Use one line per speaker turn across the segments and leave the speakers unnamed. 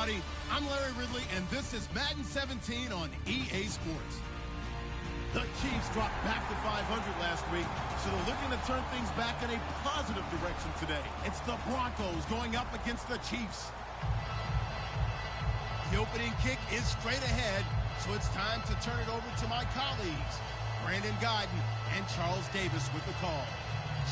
everybody. I'm Larry Ridley, and this is Madden 17 on EA Sports. The Chiefs dropped back to 500 last week, so they're looking to turn things back in a positive direction today. It's the Broncos going up against the Chiefs. The opening kick is straight ahead, so it's time to turn it over to my colleagues, Brandon Guyton and Charles Davis with the call.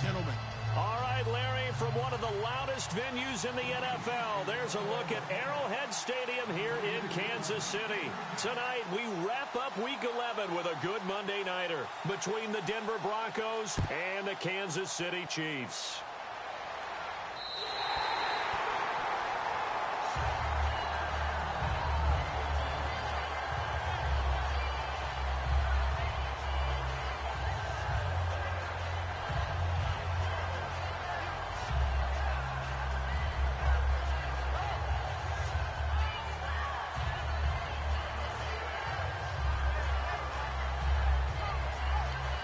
Gentlemen.
All right, Larry, from one of the loudest venues in the NFL, there's a look at Arrowhead Stadium here in Kansas City. Tonight, we wrap up Week 11 with a good Monday nighter between the Denver Broncos and the Kansas City Chiefs.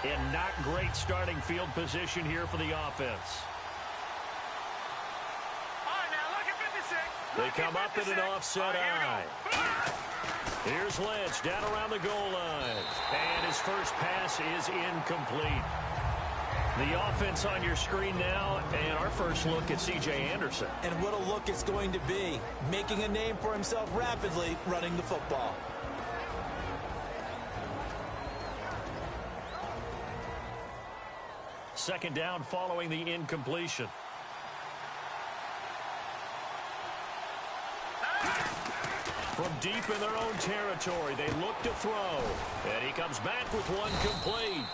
In not great starting field position here for the offense.
All right, now look at 56.
They come up in an offset eye. Here's Lynch down around the goal line. And his first pass is incomplete. The offense on your screen now, and our first look at C.J. Anderson.
And what a look it's going to be. Making a name for himself rapidly running the football.
Second down following the incompletion. From deep in their own territory, they look to throw. And he comes back with one complete.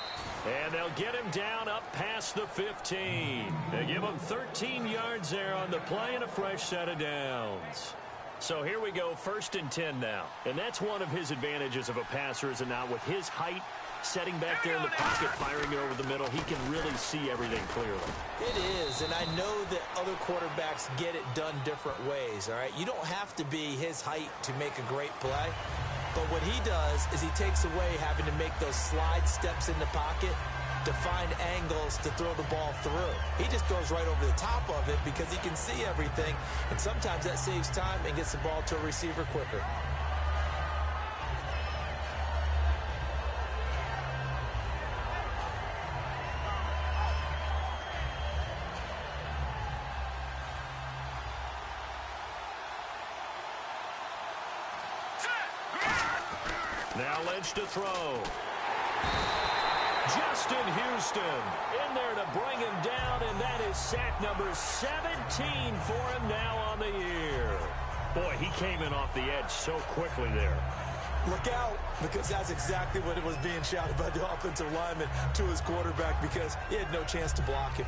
And they'll get him down up past the 15. They give him 13 yards there on the play and a fresh set of downs. So here we go, 1st and 10 now. And that's one of his advantages of a passer, is it not? With his height, setting back there in the pocket, firing it over the middle, he can really see everything clearly.
It is, and I know that other quarterbacks get it done different ways, all right? You don't have to be his height to make a great play, but what he does is he takes away having to make those slide steps in the pocket to find angles to throw the ball through. He just goes right over the top of it because he can see everything, and sometimes that saves time and gets the ball to a receiver quicker.
Now Lynch to throw. Justin Houston in there to bring him down, and that is sack number 17 for him now on the year. Boy, he came in off the edge so quickly there.
Look out, because that's exactly what it was being shouted by the offensive lineman to his quarterback, because he had no chance to block him.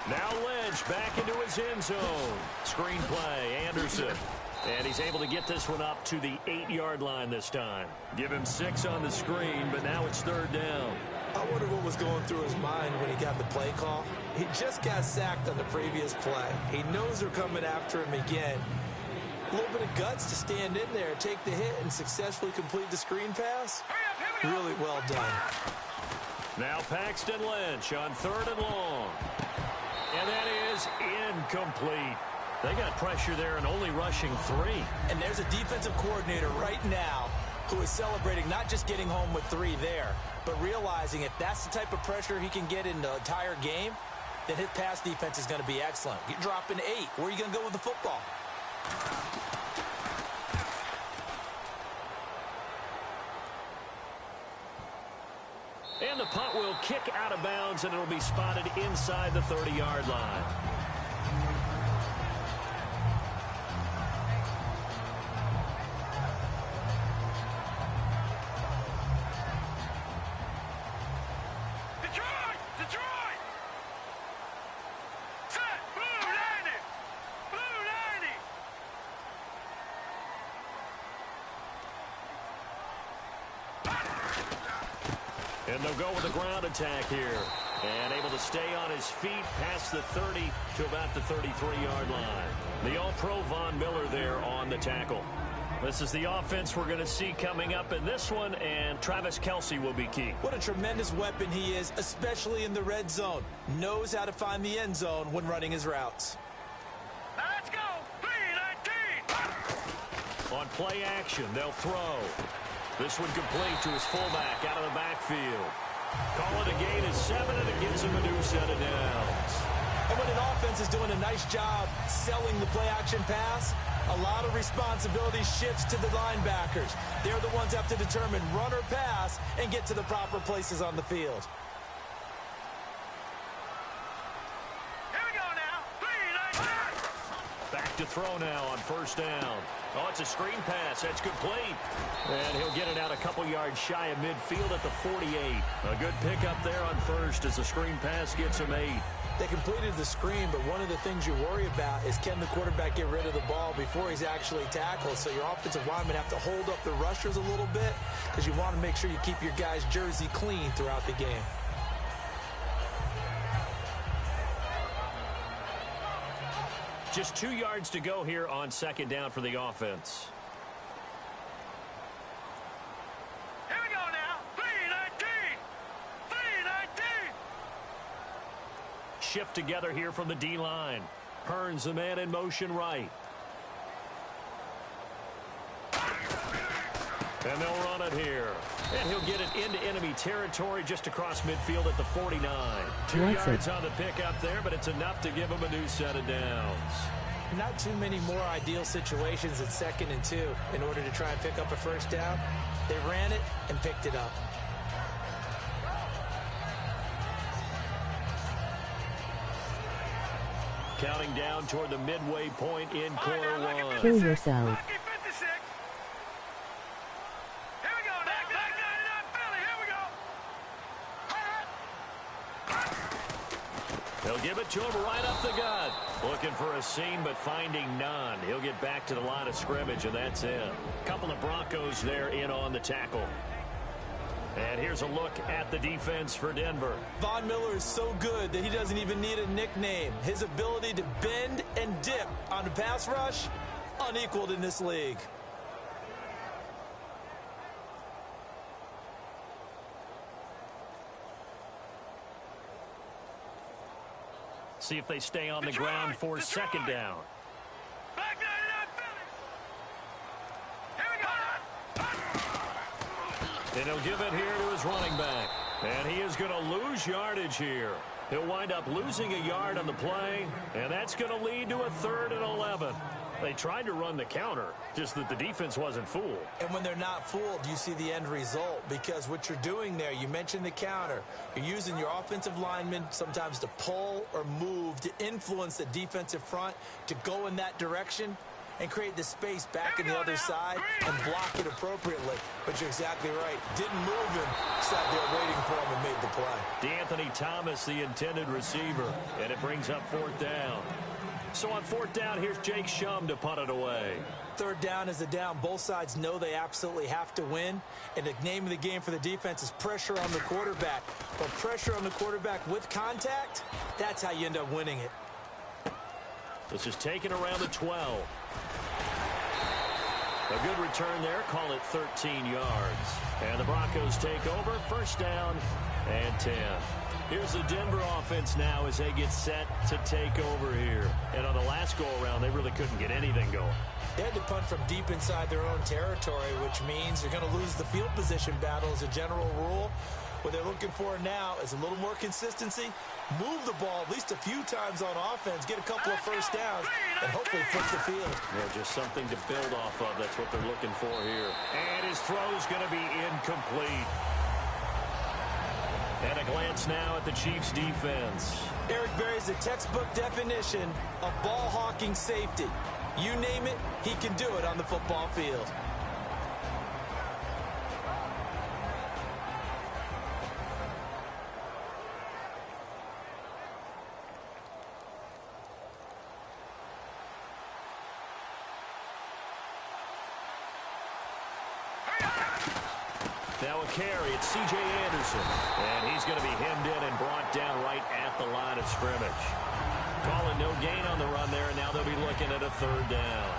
Now Lynch back into his end zone. Screen play, Anderson. And he's able to get this one up to the 8-yard line this time. Give him 6 on the screen, but now it's 3rd down.
I wonder what was going through his mind when he got the play call. He just got sacked on the previous play. He knows they're coming after him again. A little bit of guts to stand in there, take the hit, and successfully complete the screen pass. Really well done.
Now Paxton Lynch on 3rd and long. And that is incomplete. They got pressure there and only rushing 3.
And there's a defensive coordinator right now who is celebrating not just getting home with 3 there, but realizing if that's the type of pressure he can get in the entire game, then his pass defense is going to be excellent. You're dropping 8. Where are you going to go with the football?
And the punt will kick out of bounds, and it'll be spotted inside the 30-yard line.
Detroit! Set! Blue 90! Blue 90!
And they'll go with a ground attack here. And able to stay on his feet past the 30 to about the 33-yard line. The All-Pro Von Miller there on the tackle. This is the offense we're going to see coming up in this one, and Travis Kelce will be key.
What a tremendous weapon he is, especially in the red zone. Knows how to find the end zone when running his routes.
Now let's go. 3-19.
On play action, they'll throw. This one complete to his fullback out of the backfield. Call it a gain of 7, and it gives him a new set of downs.
And when an offense is doing a nice job selling the play-action pass, a lot of responsibility shifts to the linebackers. They're the ones that have to determine run or pass and get to the proper places on the field.
Here we go now. 3-19.
Back to throw now on first down. Oh, it's a screen pass. That's complete. And he'll get it out a couple yards shy of midfield at the 48. A good pickup there on first as the screen pass gets him 8.
They completed the screen, but one of the things you worry about is can the quarterback get rid of the ball before he's actually tackled. So your offensive linemen have to hold up the rushers a little bit because you want to make sure you keep your guy's jersey clean throughout the game.
Just 2 yards to go here on second down for the offense.
Here we go now. 3-19. 3-19.
Shift together here from the D-line. Hearns the man in motion right. And they'll run it here. And he'll get it into enemy territory just across midfield at the 49. 2 yards on the pickup there, but it's enough to give him a new set of downs.
Not too many more ideal situations at 2nd and 2 in order to try and pick up a first down. They ran it and picked it up.
Counting down toward the midway point in quarter one.
Kill yourself.
Lucky 56. Here we go now. Back 99 Philly. Here we go.
They'll give it to him right up the gut. Looking for a seam, but finding none. He'll get back to the line of scrimmage, and that's it. Couple of Broncos there in on the tackle. And here's a look at the defense for Denver.
Von Miller is so good that he doesn't even need a nickname. His ability to bend and dip on the pass rush, unequaled in this league.
See if they stay on the ground for second down.
Back 99 Philly. Here we go.
And he'll give it here to his running back. And he is going to lose yardage here. He'll wind up losing a yard on the play, and that's going to lead to a 3rd and 11. They tried to run the counter, just that the defense wasn't fooled.
And when they're not fooled, you see the end result, because what you're doing there, you mentioned the counter. You're using your offensive linemen sometimes to pull or move to influence the defensive front to go in that direction and create the space back in the other side and block it appropriately. But you're exactly right. Didn't move him, sat there waiting for him and made the play.
D'Anthony Thomas, the intended receiver, and it brings up 4th down. So on 4th down, here's Jake Shum to punt it away.
3rd down is a down. Both sides know they absolutely have to win. And the name of the game for the defense is pressure on the quarterback. But pressure on the quarterback with contact, that's how you end up winning it.
This is taken around the 12. A good return there. Call it 13 yards. And the Broncos take over. 1st down and 10. Here's the Denver offense now as they get set to take over here. And on the last go-around, they really couldn't get anything going.
They had to punt from deep inside their own territory, which means you're going to lose the field position battle as a general rule. What they're looking for now is a little more consistency, move the ball at least a few times on offense, get a couple of first downs, and hopefully flip the field.
Yeah, just something to build off of. That's what they're looking for here. And his throw's going to be incomplete. And a glance now at the Chiefs' defense.
Eric Berry's a textbook definition of ball-hawking safety. You name it, he can do it on the football field.
Now a carry, it's C.J. Anderson. And he's going to be hemmed in and brought down right at the line of scrimmage. Calling no gain on the run there, and now they'll be looking at a 3rd down.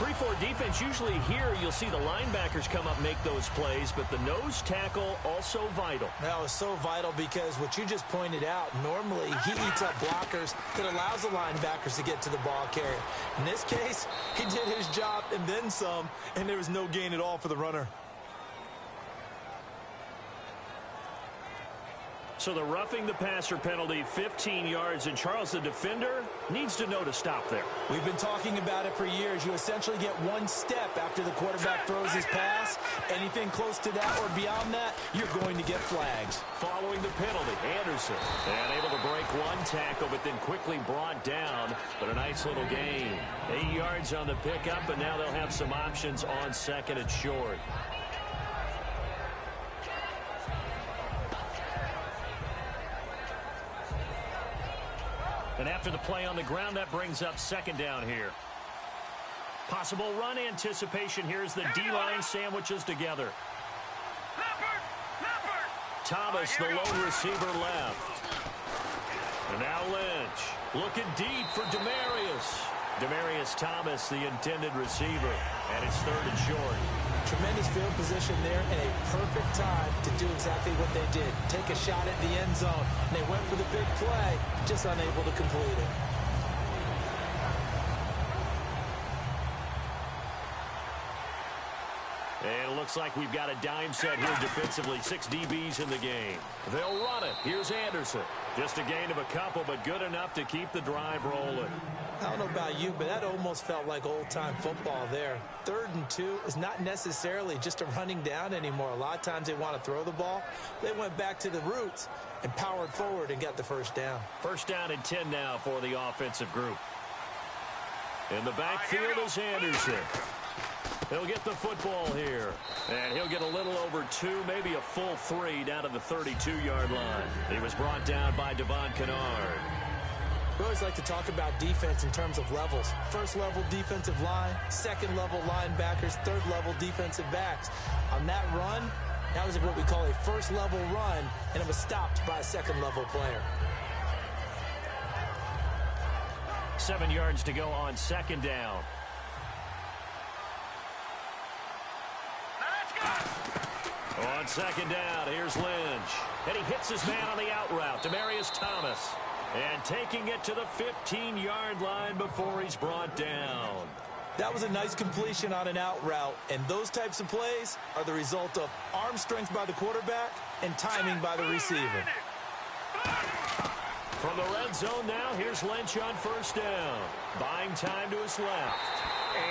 3-4 defense, usually here you'll see the linebackers come up make those plays, but the nose tackle also vital.
That was so vital because what you just pointed out, normally he eats up blockers that allows the linebackers to get to the ball carrier. In this case, he did his job and then some, and there was no gain at all for the runner.
So the roughing the passer penalty, 15 yards, and Charles, the defender, needs to know to stop there.
We've been talking about it for years. You essentially get one step after the quarterback throws his pass. Anything close to that or beyond that, you're going to get flags.
Following the penalty, Anderson, and able to break one tackle, but then quickly brought down. But a nice little gain. 8 yards on the pickup, and now they'll have some options on second and short. And after the play on the ground, that brings up second down here. Possible run anticipation here as the D-line sandwiches together. Thomas, the lone receiver, left. And now Lynch looking deep for Demaryius Thomas, the intended receiver. And it's third and short.
Tremendous field position there and a perfect time to do exactly what they did. Take a shot at the end zone. And they went for the big play, just unable to complete it.
And it looks like we've got a dime set here defensively. 6 DBs in the game. They'll run it. Here's Anderson. Just a gain of a couple, but good enough to keep the drive rolling.
I don't know about you, but that almost felt like old-time football there. 3rd and 2 is not necessarily just a running down anymore. A lot of times they want to throw the ball. They went back to the roots and powered forward and got the first down.
First down and 10 now for the offensive group. In the backfield is Anderson. He'll get the football here. And he'll get a little over 2, maybe a full 3 down to the 32-yard line. He was brought down by Devon Kennard.
We always like to talk about defense in terms of levels. First-level defensive line, second-level linebackers, third-level defensive backs. On that run, that was what we call a first-level run, and it was stopped by a second-level player.
7 yards to go on second down. On second down, here's Lynch. And he hits his man on the out route, Demaryius Thomas. And taking it to the 15-yard line before he's brought down.
That was a nice completion on an out route, and those types of plays are the result of arm strength by the quarterback and timing by the receiver.
From the red zone now, here's Lynch on first down. Buying time to his left.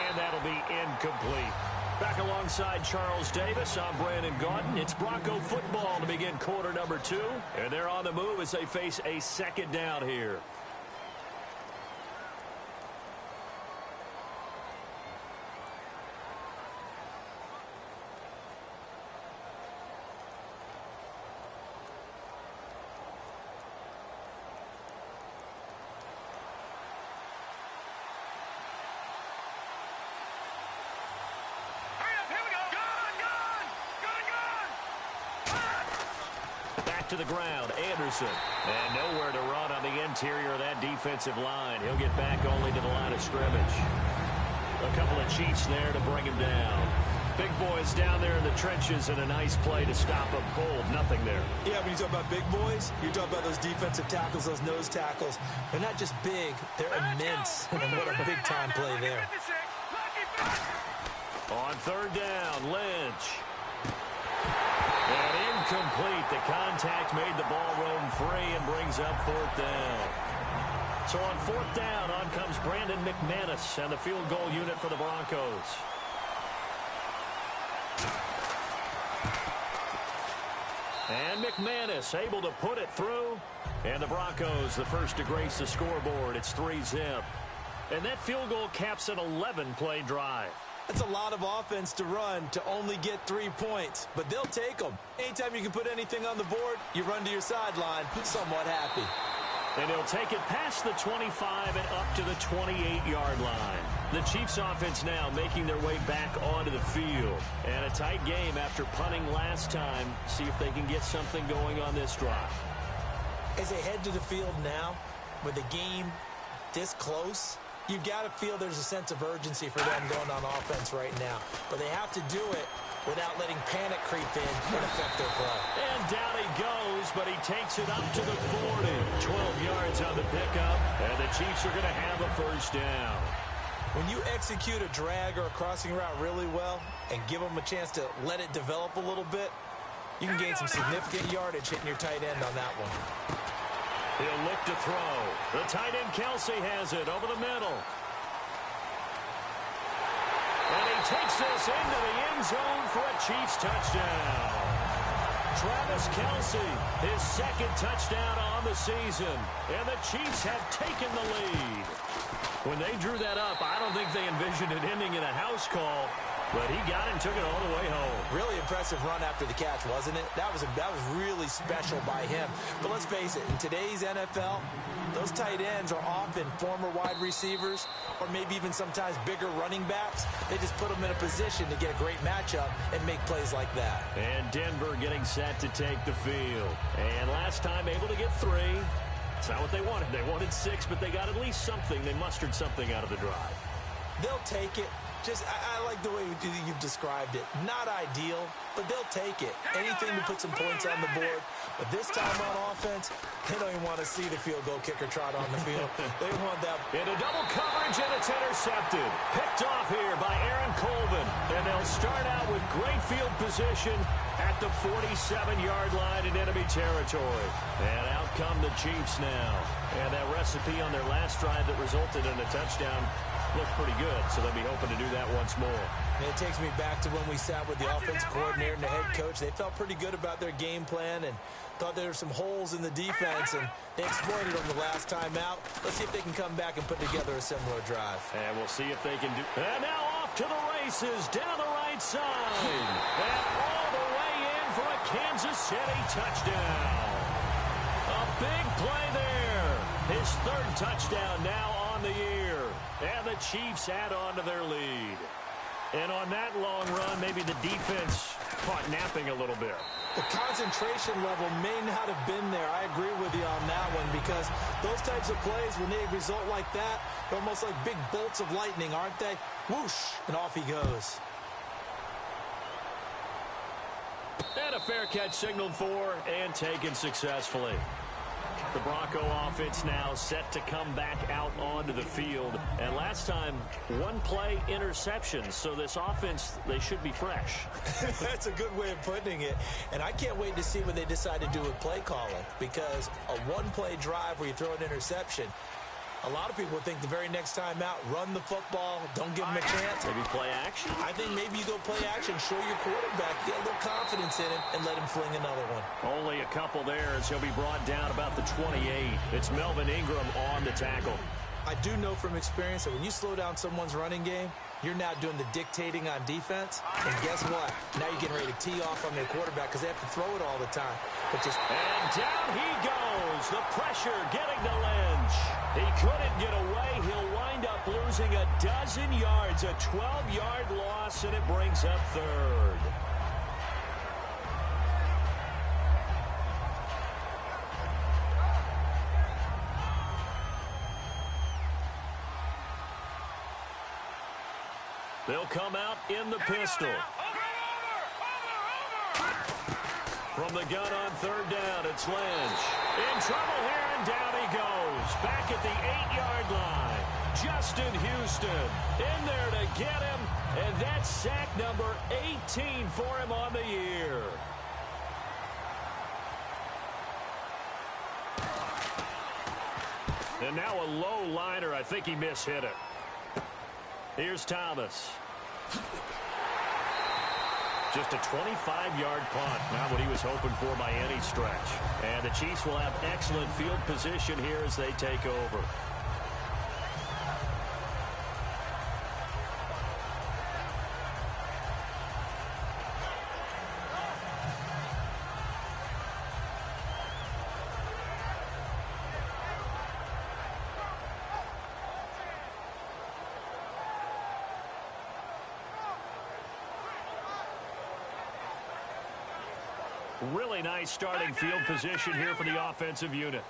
And that'll be incomplete. Back alongside Charles Davis, I'm Brandon Gaudin. It's Bronco football to begin quarter number 2. And they're on the move as they face a second down here. To the ground, Anderson. And nowhere to run on the interior of that defensive line. He'll get back only to the line of scrimmage. A couple of Chiefs there to bring him down. Big boys down there in the trenches, and a nice play to stop them cold. Nothing there.
Yeah, when you talk about big boys, you're talking about those defensive tackles, those nose tackles. They're not just big, they're immense. And what a big-time play there.
On third down, Lynch. And incomplete. The contact made the ball roam free and brings up fourth down. So on fourth down, on comes Brandon McManus and the field goal unit for the Broncos. And McManus able to put it through. And the Broncos, the first to grace the scoreboard. It's 3-zip. And that field goal caps an 11-play drive.
That's a lot of offense to run to only get 3 points, but they'll take them. Anytime you can put anything on the board, you run to your sideline, somewhat happy.
And he'll take it past the 25 and up to the 28-yard line. The Chiefs offense now making their way back onto the field. And a tight game after punting last time. See if they can get something going on this drive.
As they head to the field now, with the game this close, You've got to feel there's a sense of urgency for them going on offense right now. But they have to do it without letting panic creep in and affect their play.
And down he goes, but he takes it up to the 40. 12 yards on the pickup, and the Chiefs are going to have a first down.
When you execute a drag or a crossing route really well and give them a chance to let it develop a little bit, you can gain some significant yardage hitting your tight end on that one.
He'll look to throw. The tight end, Kelsey, has it over the middle. And he takes this into the end zone for a Chiefs touchdown. Travis Kelsey, his second touchdown on the season. And the Chiefs have taken the lead. When they drew that up, I don't think they envisioned it ending in a house call. But he got it and took it all the way home.
Really impressive run after the catch, wasn't it? That was really special by him. But let's face it, in today's NFL, those tight ends are often former wide receivers or maybe even sometimes bigger running backs. They just put them in a position to get a great matchup and make plays like that.
And Denver getting set to take the field. And last time able to get 3. It's not what they wanted. They wanted 6, but they got at least something. They mustered something out of the drive.
They'll take it. I like the way you've described it. Not ideal, but they'll take it. Anything to put some points on the board. But this time on offense, they don't even want to see the field goal kicker trot on the field. They want that.
Into double coverage, and it's intercepted. Picked off here by Aaron Colvin. And they'll start out with great field position at the 47-yard line in enemy territory. And out come the Chiefs now. And that recipe on their last drive that resulted in a touchdown looked pretty good, so they'll be hoping to do that once more.
And it takes me back to when we sat with the offensive coordinator and the head coach. They felt pretty good about their game plan and thought there were some holes in the defense, and they exploited them the last time out. Let's see if they can come back and put together a similar drive.
And we'll see if they can do. And now off to the races, down the right side. And all the way in for a Kansas City touchdown. A big play there. His third touchdown now on the year. And the Chiefs add on to their lead. And on that long run, maybe the defense caught napping a little bit.
The concentration level may not have been there. I agree with you on that one, because those types of plays, when they result like that, they're almost like big bolts of lightning, aren't they? Whoosh, and off he goes.
And a fair catch signaled for and taken successfully. The Bronco offense now set to come back out onto the field. And last time, one play interception. So this offense, they should be fresh.
That's a good way of putting it. And I can't wait to see what they decide to do with play calling. Because a one-play drive where you throw an interception, a lot of people think the very next time out, run the football, don't give them a chance.
Maybe play action?
I think maybe you go play action, show your quarterback, get a little confidence in him, and let him fling another one.
Only a couple there as he'll be brought down about the 28. It's Melvin Ingram on the tackle.
I do know from experience that when you slow down someone's running game, you're now doing the dictating on defense. And guess what? Now you're getting ready to tee off on their quarterback because they have to throw it all the time. But just
and down he goes. The pressure getting to Lynch. He couldn't get away. He'll wind up losing a dozen yards. A 12-yard loss, and it brings up third. They'll come out in the pistol. From the gun on third down, it's Lynch. In trouble here, and down he goes. Back at the 8-yard line. Justin Houston in there to get him. And that's sack number 18 for him on the year. And now a low liner. I think he mishit it. Here's Thomas. Just a 25-yard punt. Not what he was hoping for by any stretch. And the Chiefs will have excellent field position here as they take over. Really nice starting field position here for the offensive unit.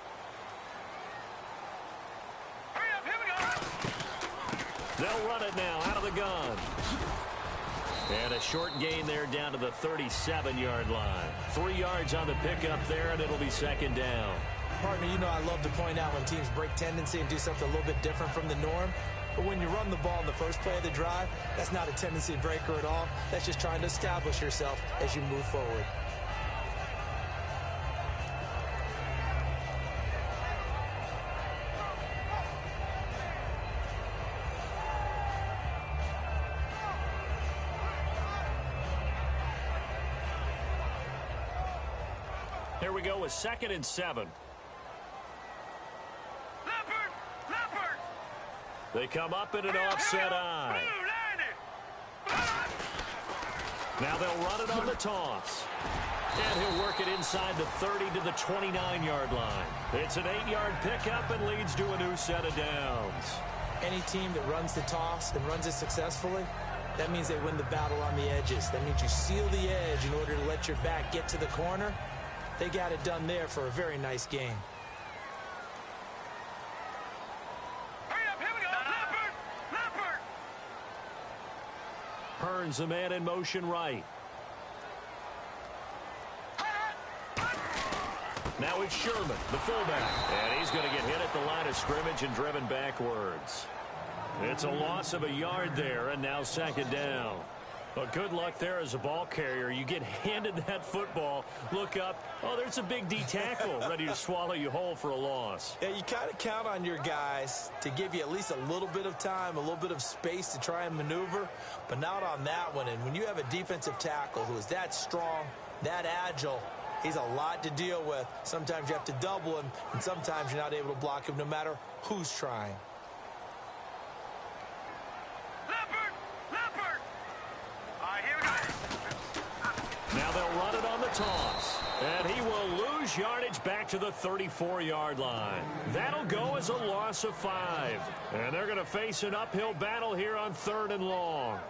They'll run it now out of the gun. And a short gain there down to the 37-yard line. 3 yards on the pickup there, and it'll be second down.
Partner, you know I love to point out when teams break tendency and do something a little bit different from the norm. But when you run the ball in the first play of the drive, that's not a tendency breaker at all. That's just trying to establish yourself as you move forward.
Here we go with 2nd and 7. They come up in an offset eye. Now they'll run it on the toss. And he'll work it inside the 30 to the 29-yard line. It's an 8-yard pickup and leads to a new set of downs.
Any team that runs the toss and runs it successfully, that means they win the battle on the edges. That means you seal the edge in order to let your back get to the corner. They got it done there for a very nice game.
Hearns the man in motion right. Now it's Sherman, the fullback. And he's going to get hit at the line of scrimmage and driven backwards. It's a loss of a yard there, and now second down. But good luck there as a ball carrier. You get handed that football, look up, oh, there's a big D tackle ready to swallow you whole for a loss.
Yeah, you kind of count on your guys to give you at least a little bit of time, a little bit of space to try and maneuver, but not on that one. And when you have a defensive tackle who is that strong, that agile, he's a lot to deal with. Sometimes you have to double him, and sometimes you're not able to block him no matter who's trying.
Now they'll run it on the toss. And he will lose yardage back to the 34-yard line. That'll go as a loss of 5. And they're going to face an uphill battle here on 3rd and long.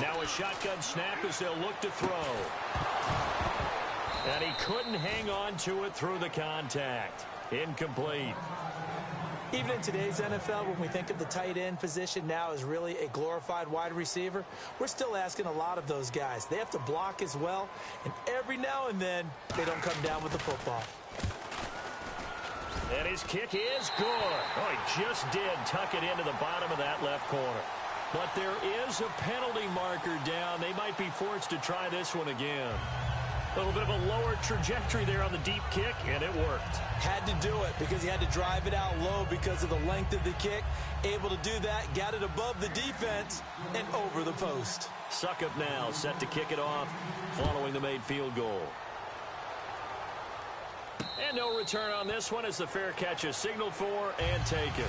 Now a shotgun snap as they'll look to throw. And he couldn't hang on to it through the contact. Incomplete.
Even in today's NFL, when we think of the tight end position now as really a glorified wide receiver, we're still asking a lot of those guys. They have to block as well, and every now and then, they don't come down with the football.
And his kick is good. Oh, he just did tuck it into the bottom of that left corner. But there is a penalty marker down. They might be forced to try this one again. A little bit of a lower trajectory there on the deep kick, and it worked.
Had to do it because he had to drive it out low because of the length of the kick. Able to do that, got it above the defense, and over the post.
Suckup now, set to kick it off, following the made field goal. And no return on this one as the fair catch is signaled for and taken.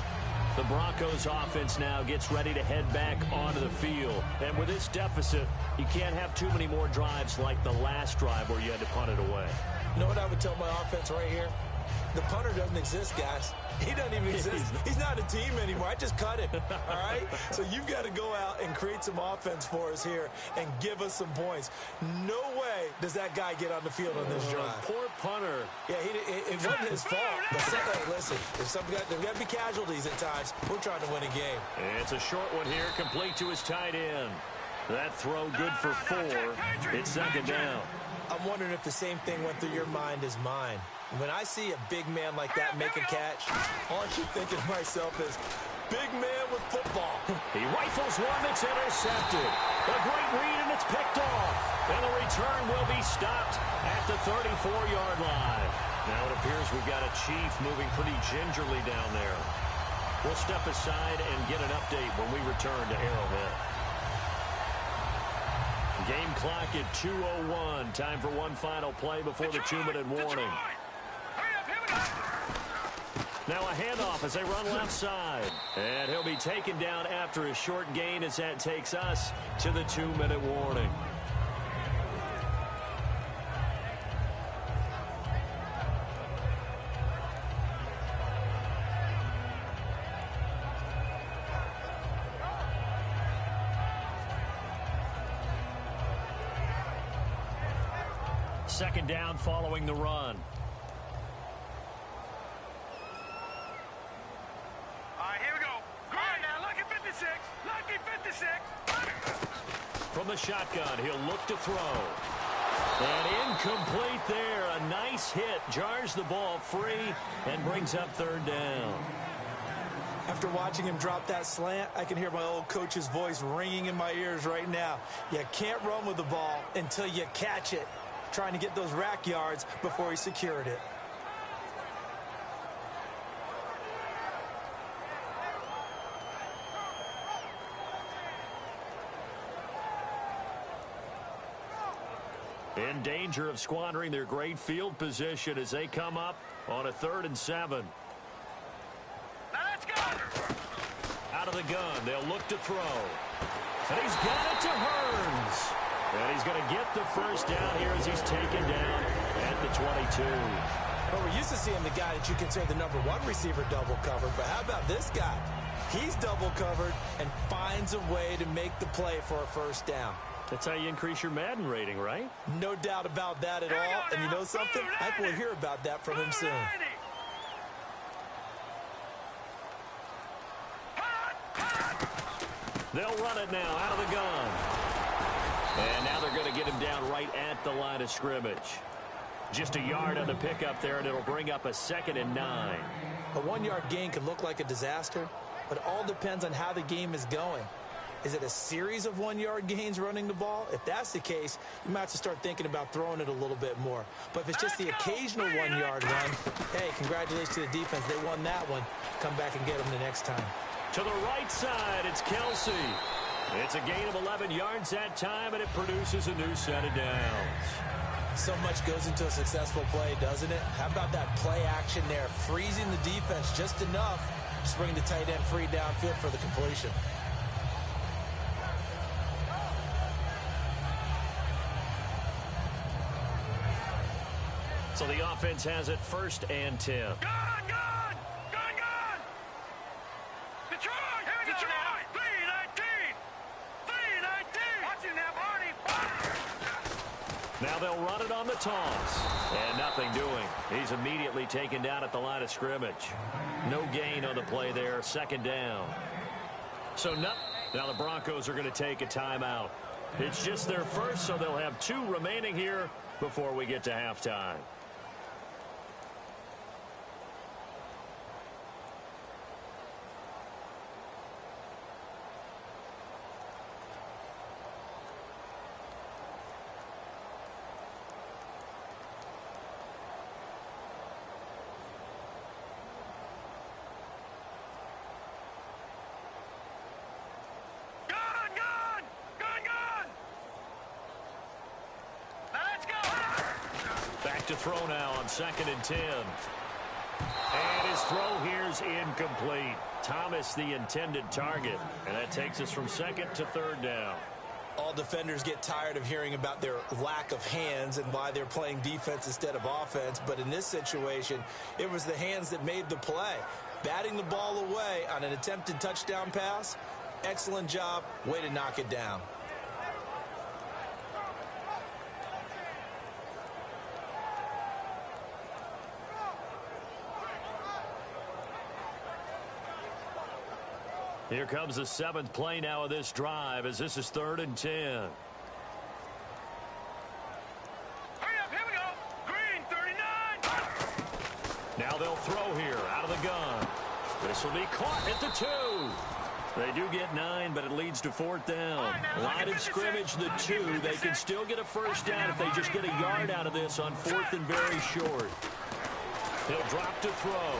The Broncos offense now gets ready to head back onto the field. And with this deficit, you can't have too many more drives like the last drive where you had to punt it away.
You know what I would tell my offense right here? The punter doesn't exist, guys. He doesn't even exist. He's not a team anymore. I just cut him, all right? So you've got to go out and create some offense for us here and give us some points. No way does that guy get on the field on this drive.
Poor punter.
Yeah, it wasn't his fault. But listen, there's got to be casualties at times. We're trying to win a game.
It's a short one here, complete to his tight end. That throw good for 4. It's second down.
I'm wondering if the same thing went through your mind as mine. When I see a big man like that make a catch, all I keep thinking to myself is, big man with football.
He rifles one that's intercepted. A great read, and it's picked off. And the return will be stopped at the 34-yard line. Now it appears we've got a Chief moving pretty gingerly down there. We'll step aside and get an update when we return to Arrowhead. Game clock at 2:01. Time for one final play before the 2-minute warning. Now a handoff as they run left side. And he'll be taken down after a short gain as that takes us to the 2-minute warning. Second down following the run.
All right, here we go. All right, now, lucky 56. Lucky 56.
From the shotgun, he'll look to throw. And incomplete there. A nice hit. Jars the ball free and brings up third down.
After watching him drop that slant, I can hear my old coach's voice ringing in my ears right now. You can't run with the ball until you catch it. Trying to get those rack yards before he secured it.
In danger of squandering their great field position as they come up on a 3rd and 7.
Now let's go.
Out of the gun, they'll look to throw. And he's got it to Hearns. And he's going to get the first down here as he's taken down at the 22.
Well, we're used to seeing the guy that you consider the #1 receiver double covered, but how about this guy? He's double covered and finds a way to make the play for a first down.
That's how you increase your Madden rating, right?
No doubt about that at all. And you know something? I think we'll hear about that from him soon.
They'll run it now out of the gun. And now they're going to get him down right at the line of scrimmage. Just a yard on the pickup there, and it'll bring up a 2nd and 9.
A 1-yard gain could look like a disaster, but it all depends on how the game is going. Is it a series of 1-yard gains running the ball? If that's the case, you might have to start thinking about throwing it a little bit more. But if it's just the occasional 1-yard run, hey, congratulations to the defense. They won that one. Come back and get them the next time.
To the right side, it's Kelsey. It's a gain of 11 yards that time, and it produces a new set of downs.
So much goes into a successful play, doesn't it? How about that play action there? Freezing the defense just enough to bring the tight end free downfield for the completion.
So the offense has it 1st and 10.
Gun! Detroit! Here we go now. 319! 319! Watch it now, Barney!
Now they'll run it on the toss. And nothing doing. He's immediately taken down at the line of scrimmage. No gain on the play there. 2nd down. So now the Broncos are going to take a timeout. It's just their first, so they'll have 2 remaining here before we get to halftime. To throw now on 2nd and 10. And his throw here's incomplete. Thomas the intended target. And that takes us from 2nd to 3rd down.
All defenders get tired of hearing about their lack of hands and why they're playing defense instead of offense. But in this situation, it was the hands that made the play. Batting the ball away on an attempted touchdown pass. Excellent job. Way to knock it down.
Here comes the 7th play now of this drive as this is 3rd and 10.
Hurry up, here we go. Green, 39.
Now they'll throw here out of the gun. This will be caught at the 2. They do get 9, but it leads to 4th down. Line of scrimmage, the 2. They can still get a first down if they just get a yard out of this on 4th and very short. He'll drop to throw.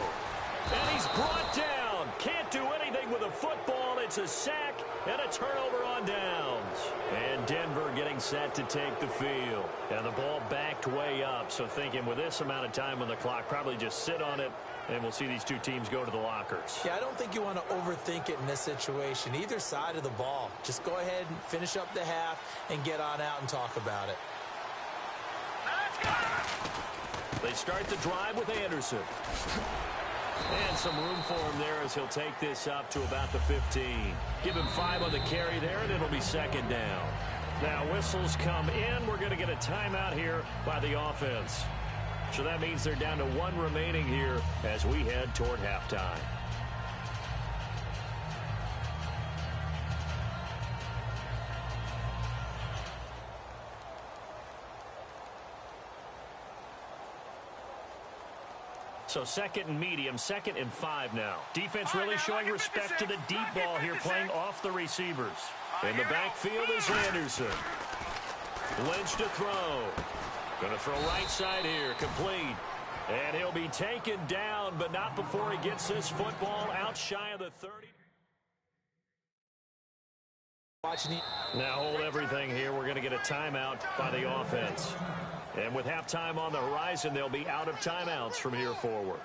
And he's brought down. Can't do anything with a football. It's a sack and a turnover on downs. And Denver getting and set to take the field. And the ball backed way up, so thinking with this amount of time on the clock, probably just sit on it, and we'll see these two teams go to the lockers.
Yeah, I don't think you want to overthink it in this situation. Either side of the ball. Just go ahead and finish up the half and get on out and talk about it.
They start the drive with Anderson. And some room for him there as he'll take this up to about the 15. Give him 5 on the carry there, and it'll be second down. Now whistles come in. We're going to get a timeout here by the offense. So that means they're down to 1 remaining here as we head toward halftime. So second and medium, 2nd and 5 now. Defense really showing respect to the deep ball here, playing off the receivers. In the backfield is Anderson. Lynch to throw. Going to throw right side here, complete. And he'll be taken down, but not before he gets this football out shy of the 30. Now hold everything here. We're going to get a timeout by the offense. And with halftime on the horizon, they'll be out of timeouts from here forward.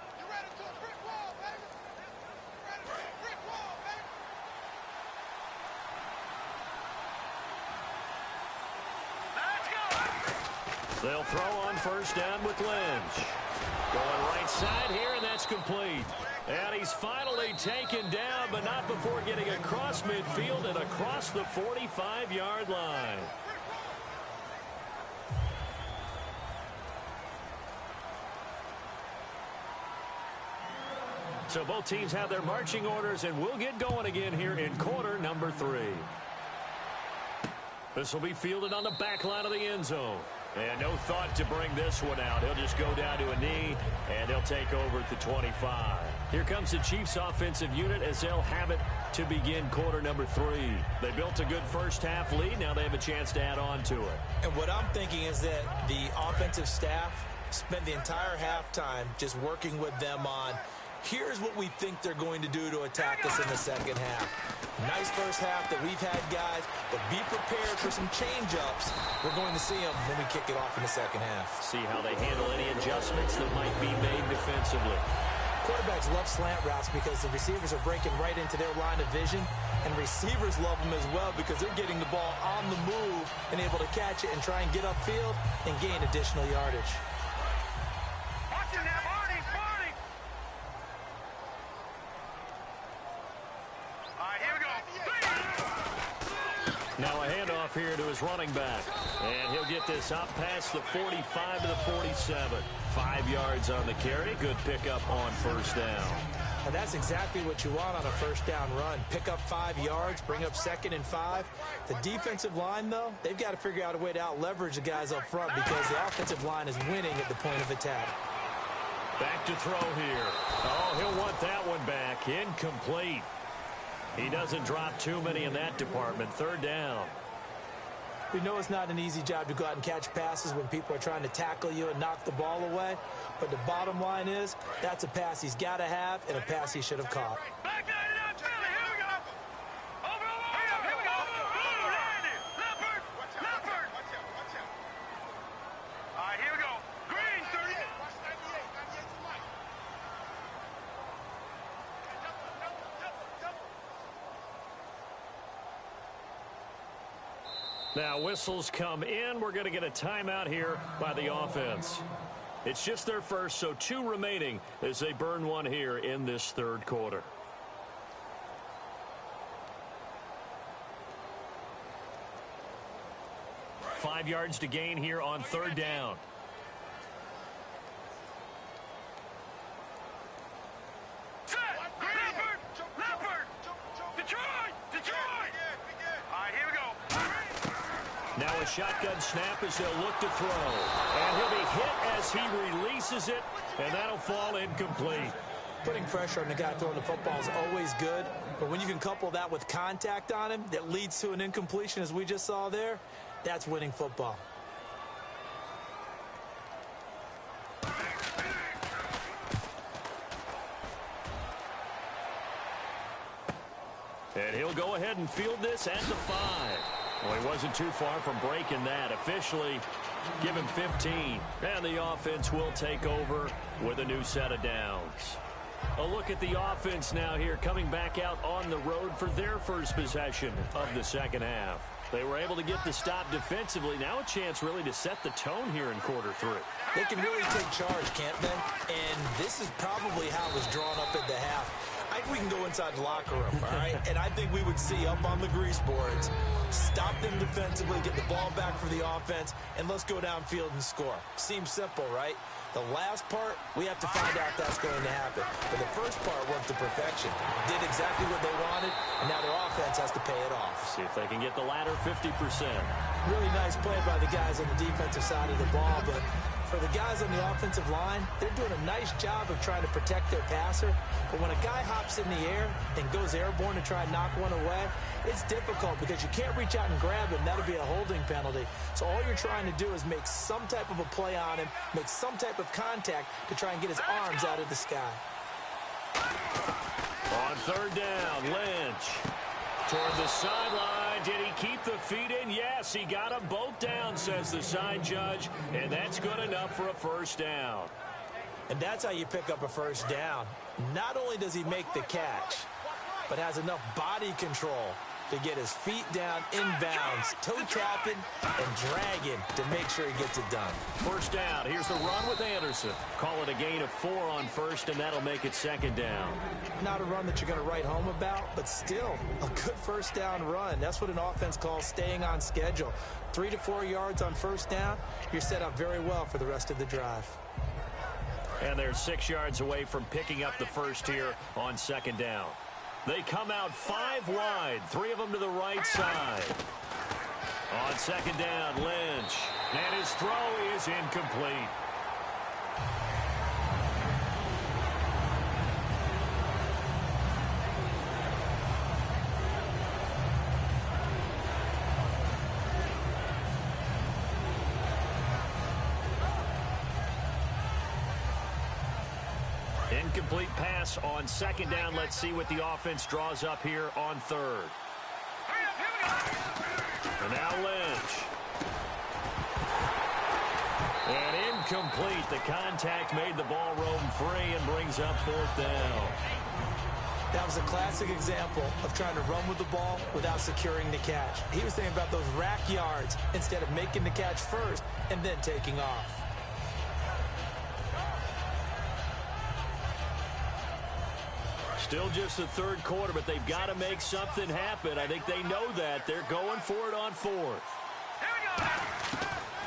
They'll throw on first down with Lynch. Going right side here, and that's complete. And he's finally taken down, but not before getting across midfield and across the 45-yard line. So both teams have their marching orders, and we'll get going again here in quarter number 3. This will be fielded on the back line of the end zone. And no thought to bring this one out. He'll just go down to a knee, and he'll take over at the 25. Here comes the Chiefs offensive unit as they'll have it to begin quarter number 3. They built a good first half lead. Now they have a chance to add on to it.
And what I'm thinking is that the offensive staff spent the entire halftime just working with them on, here's what we think they're going to do to attack us in the second half. Nice first half that we've had, guys, but be prepared for some change-ups. We're going to see them when we kick it off in the second half.
See how they handle any adjustments that might be made defensively.
Quarterbacks love slant routes because the receivers are breaking right into their line of vision, and receivers love them as well because they're getting the ball on the move and able to catch it and try and get upfield and gain additional yardage.
Watch it now, Marty! All right, here we go.
Now a handoff here to his running back. And he'll get this up past the 45 to the 47. 5 yards on the carry. Good pickup on first down.
And that's exactly what you want on a first down run. Pick up 5 yards, bring up 2nd and 5. The defensive line, though, they've got to figure out a way to out-leverage the guys up front because the offensive line is winning at the point of attack.
Back to throw here. Oh, he'll want that one back. Incomplete. He doesn't drop too many in that department. 3rd down.
We know it's not an easy job to go out and catch passes when people are trying to tackle you and knock the ball away. But the bottom line is that's a pass he's got to have and a pass he should have caught.
Back there, here we go. Over, here we go. Randy, Leopard. All right, here we go. Green, 38. Watch 98 to Mike.
Now whistles come in. We're going to get a timeout here by the offense. It's just their first, so 2 remaining as they burn one here in this 3rd quarter. Five yards to gain here on 3rd down. Now a shotgun snap as they'll look to throw. And he'll be hit as he releases it, and that'll fall incomplete.
Putting pressure on the guy throwing the football is always good, but when you can couple that with contact on him that leads to an incompletion as we just saw there, that's winning football. And he'll go ahead and field this at the 5. Well, he
wasn't too far from breaking that. Officially, give him 15. And the offense will take over with a new set of downs. A look at the offense now here, coming back out on the road for their first possession of the second half. They were able to get the stop defensively. Now a chance really to set the tone here in quarter 3.
They can really take charge, can't they? And this is probably how it was drawn up at the half. I think we can go inside the locker room, all right? And I think we would see up on the grease boards, stop them defensively, get the ball back for the offense, and let's go downfield and score. Seems simple, right? The last part, we have to find out if that's going to happen. But the first part worked to perfection. Did exactly what they wanted, and now their offense has to pay it off.
See if they can get the latter 50%.
Really nice play by the guys on the defensive side of the ball, but for the guys on the offensive line, they're doing a nice job of trying to protect their passer. But when a guy hops in the air and goes airborne to try and knock one away, it's difficult because you can't reach out and grab him. That'll be a holding penalty. So all you're trying to do is make some type of a play on him, make some type of contact to try and get his arms out of the sky.
On third down, Lynch toward the sideline. Did he keep the feet in? Yes, he got them both down, says the side judge, and that's good enough for a first down.
And that's how you pick up a first down. Not only does he make the catch, but has enough body control to get his feet down inbounds, toe tapping and dragging to make sure he gets it done.
First down. Here's the run with Anderson. Call it a gain of 4 on first, and that'll make it second down.
Not a run that you're going to write home about, but still a good first down run. That's what an offense calls staying on schedule. 3 to 4 yards on first down, you're set up very well for the rest of the drive.
And they're 6 yards away from picking up the first here on second down. They come out 5 wide, 3 of them to the right side. On second down, Lynch. And his throw is incomplete. Incomplete pass on second down. Let's see what the offense draws up here on third. And now Lynch. And incomplete. The contact made the ball roam free and brings up fourth down.
That was a classic example of trying to run with the ball without securing the catch. He was thinking about those rack yards instead of making the catch first and then taking off.
Still just the third quarter, but they've got to make something happen. I think they know that. They're going for it on fourth.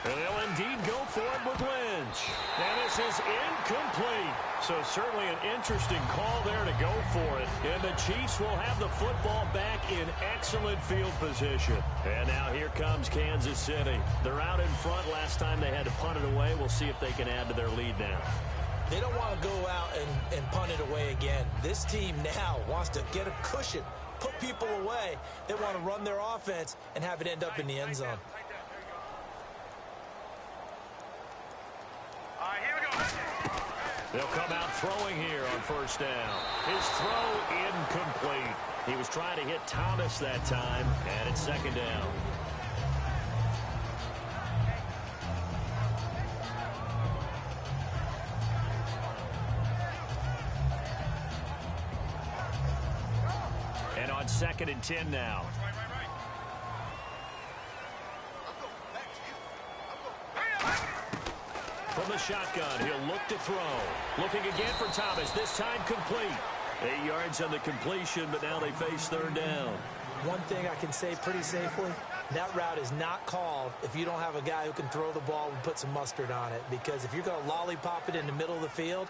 And they'll indeed go for it with Lynch. And this is incomplete. So certainly an interesting call there to go for it. And the Chiefs will have the football back in excellent field position. And now here comes Kansas City. They're out in front. Last time they had to punt it away. We'll see if they can add to their lead now.
They don't want to go out and punt it away again. This team now wants to get a cushion, put people away. They want to run their offense and have it end up in the end zone.
All right, here we go.
They'll come out throwing here on first down. His throw incomplete. He was trying to hit Thomas that time, and it's second down. And on 2nd and 10 now. From the shotgun, he'll look to throw. Looking again for Thomas, this time complete. 8 yards on the completion, but now they face third down.
One thing I can say pretty safely, that route is not called if you don't have a guy who can throw the ball and put some mustard on it. Because if you're going to lollipop it in the middle of the field,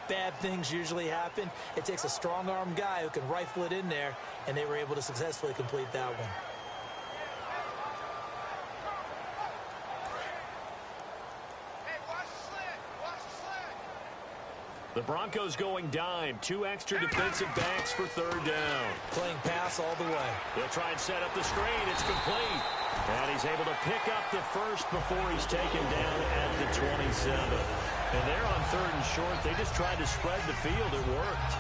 bad things usually happen. It takes a strong-arm guy who can rifle it in there, and they were able to successfully complete that one.
The Broncos going dime. 2 extra defensive backs for third down.
Playing pass all the way.
They'll try and set up the screen. It's complete. And he's able to pick up the first before he's taken down at the 27. And they're on 3rd and short. They just tried to spread the field. It worked.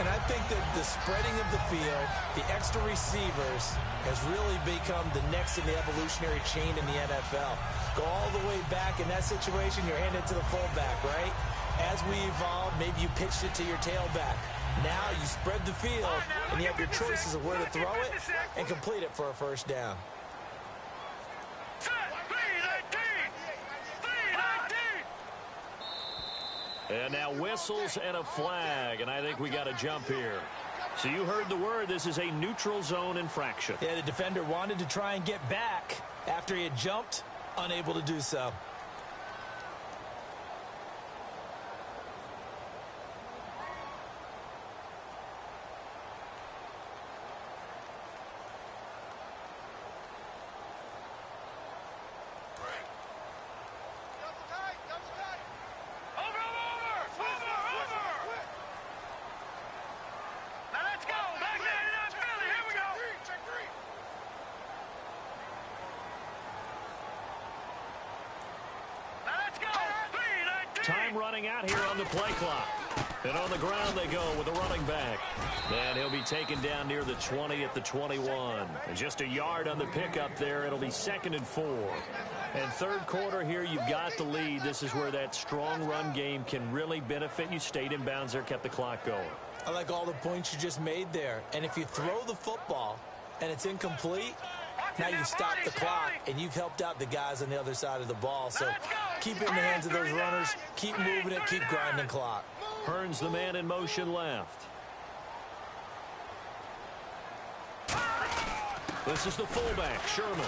And I think that the spreading of the field, the extra receivers, has really become the next in the evolutionary chain in the NFL. Go all the way back in that situation, you're handed to the fullback, right? As we evolved, maybe you pitched it to your tailback. Now you spread the field, and you have your choices of where to throw it and complete it for a first down.
And now whistles and a flag, and I think we got a jump here. So you heard the word. This is a neutral zone infraction.
Yeah, the defender wanted to try and get back after he had jumped, unable to do so.
Time running out here on the play clock. And on the ground they go with the running back. And he'll be taken down near the 20 at the 21. And just a yard on the pickup there. It'll be 2nd and 4. And third quarter here, you've got the lead. This is where that strong run game can really benefit you. Stayed in bounds there, kept the clock going.
I like all the points you just made there. And if you throw the football and it's incomplete, now you stop the clock, and you've helped out the guys on the other side of the ball. So keep it in the hands of those runners. Keep moving it. Keep grinding clock.
Hearns the man in motion left. This is the fullback, Sherman.